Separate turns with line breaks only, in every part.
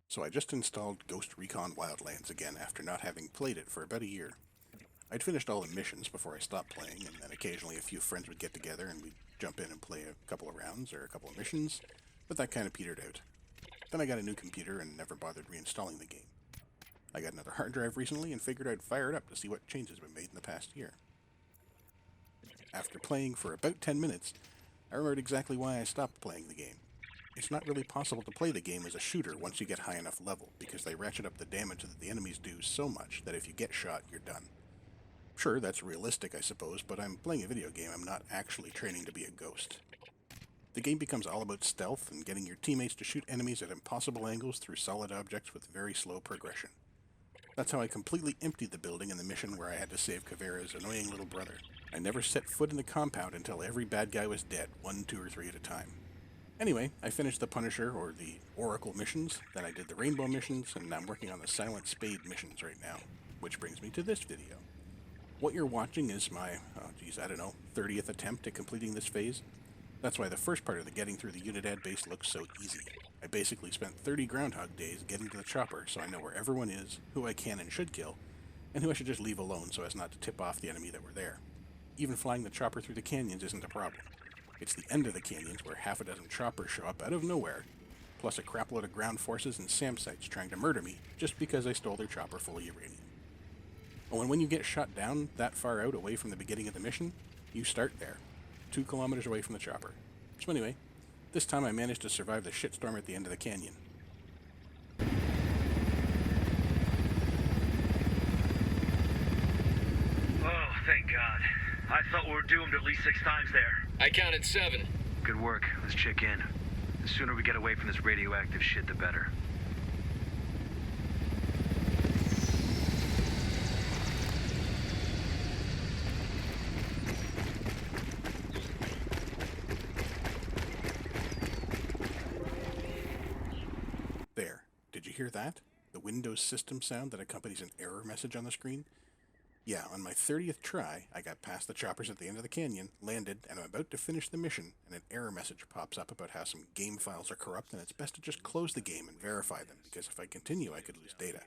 So I just installed Ghost Recon Wildlands again after not having played it for about a year. I'd finished all the missions before I stopped playing, and then occasionally a few friends would get together and we'd jump in and play a couple of rounds or a couple of missions, but that kind of petered out. Then I got a new computer and never bothered reinstalling the game. I got another hard drive recently and figured I'd fire it up to see what changes have been made in the past year. After playing for about 10 minutes, I remembered exactly why I stopped playing the game. It's not really possible to play the game as a shooter once you get high enough level, because they ratchet up the damage that the enemies do so much that if you get shot, you're done. Sure, that's realistic, I suppose, but I'm playing a video game. I'm not actually training to be a ghost. The game becomes all about stealth and getting your teammates to shoot enemies at impossible angles through solid objects with very slow progression. That's how I completely emptied the building in the mission where I had to save Kavera's annoying little brother. I never set foot in the compound until every bad guy was dead, 1, 2, or 3 at a time. Anyway, I finished the Punisher, or the Oracle missions, then I did the Rainbow missions, and I'm working on the Silent Spade missions right now. Which brings me to this video. What you're watching is my, 30th attempt at completing this phase. That's why the first part of the getting through the Unidad base looks so easy. I basically spent 30 Groundhog days getting to the chopper, so I know where everyone is, who I can and should kill, and who I should just leave alone so as not to tip off the enemy that were there. Even flying the chopper through the canyons isn't a problem. It's the end of the canyons where half a dozen choppers show up out of nowhere, plus a crapload of ground forces and SAM sites trying to murder me just because I stole their chopper full of uranium. Oh, and when you get shot down that far out away from the beginning of the mission, you start there, 2 kilometers away from the chopper. So anyway, this time I managed to survive the shitstorm at the end of the canyon.
Oh, thank God. I thought we were doomed at least 6 times there.
I counted 7.
Good work. Let's check in. The sooner we get away from this radioactive shit, the better.
There. Did you hear that? The Windows system sound that accompanies an error message on the screen? Yeah, on my 30th try, I got past the choppers at the end of the canyon, landed, and I'm about to finish the mission, and an error message pops up about how some game files are corrupt and it's best to just close the game and verify them, because if I continue, I could lose data.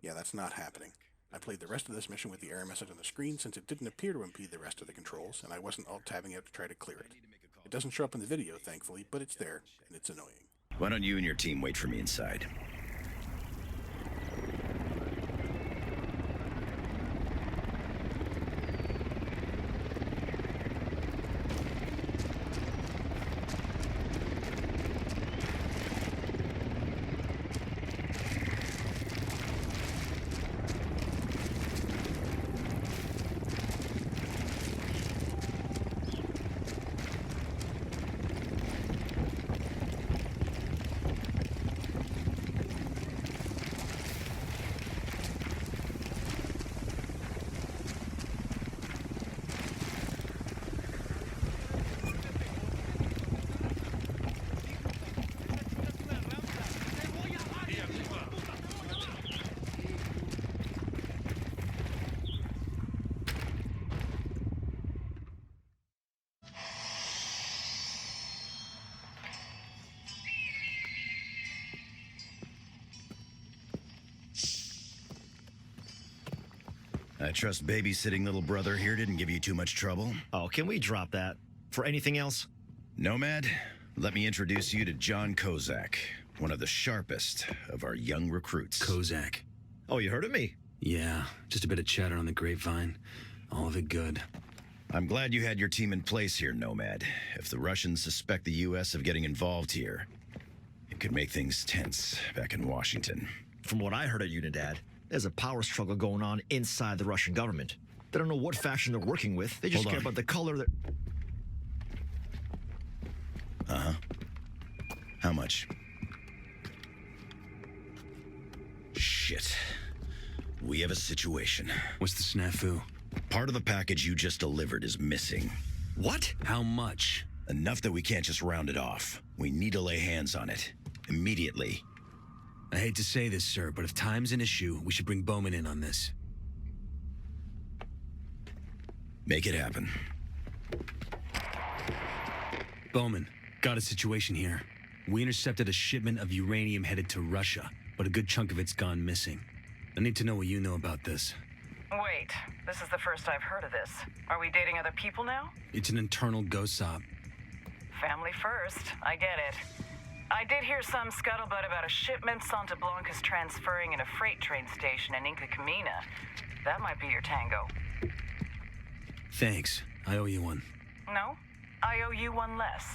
Yeah, that's not happening. I played the rest of this mission with the error message on the screen since it didn't appear to impede the rest of the controls, and I wasn't alt-tabbing out to try to clear it. It doesn't show up in the video, thankfully, but it's there, and it's annoying.
Why don't you and your team wait for me inside? I trust babysitting little brother here didn't give you too much trouble.
Oh, can we drop that? For anything else?
Nomad, let me introduce you to John Kozak, one of the sharpest of our young recruits.
Kozak.
Oh, you heard of me?
Yeah, just a bit of chatter on the grapevine. All of it good.
I'm glad you had your team in place here, Nomad. If the Russians suspect the U.S. of getting involved here, it could make things tense back in Washington.
From what I heard at Unidad, there's a power struggle going on inside the Russian government. They don't know what faction they're working with. They just care about the color that...
Uh-huh. How much? Shit. We have a situation.
What's the snafu?
Part of the package you just delivered is missing.
What? How much?
Enough that we can't just round it off. We need to lay hands on it. Immediately.
I hate to say this, sir, but if time's an issue, we should bring Bowman in on this.
Make it happen.
Bowman, got a situation here. We intercepted a shipment of uranium headed to Russia, but a good chunk of it's gone missing. I need to know what you know about this.
Wait, this is the first I've heard of this. Are we dating other people now?
It's an internal GOSOP.
Family first, I get it. I did hear some scuttlebutt about a shipment Santa Blanca's transferring in a freight train station in Inca Camina. That might be your tango.
Thanks. I owe you one.
No? I owe you one less.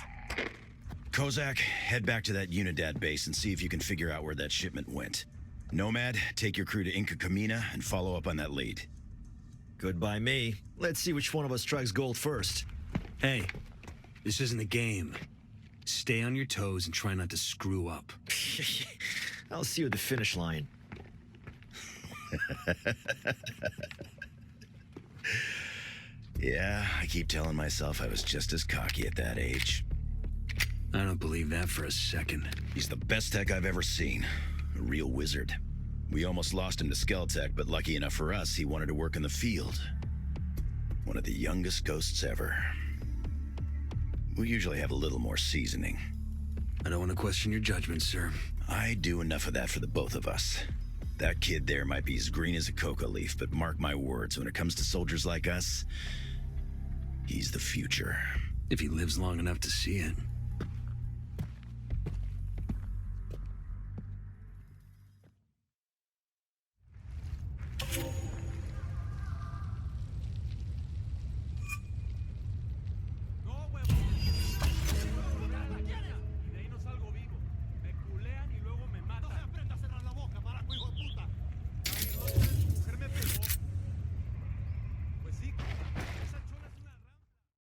Kozak, head back to that Unidad base and see if you can figure out where that shipment went. Nomad, take your crew to Inca Camina and follow up on that lead.
Good by me. Let's see which one of us strikes gold first.
Hey, this isn't a game. Stay on your toes and try not to screw up.
I'll see you at the finish line.
Yeah, I keep telling myself I was just as cocky at that age.
I don't believe that for a second.
He's the best tech I've ever seen. A real wizard. We almost lost him to Skeltech, but lucky enough for us, he wanted to work in the field. One of the youngest ghosts ever. We usually have a little more seasoning.
I don't want to question your judgment, sir.
I do enough of that for the both of us. That kid there might be as green as a coca leaf, but mark my words, when it comes to soldiers like us, he's the future.
If he lives long enough to see it.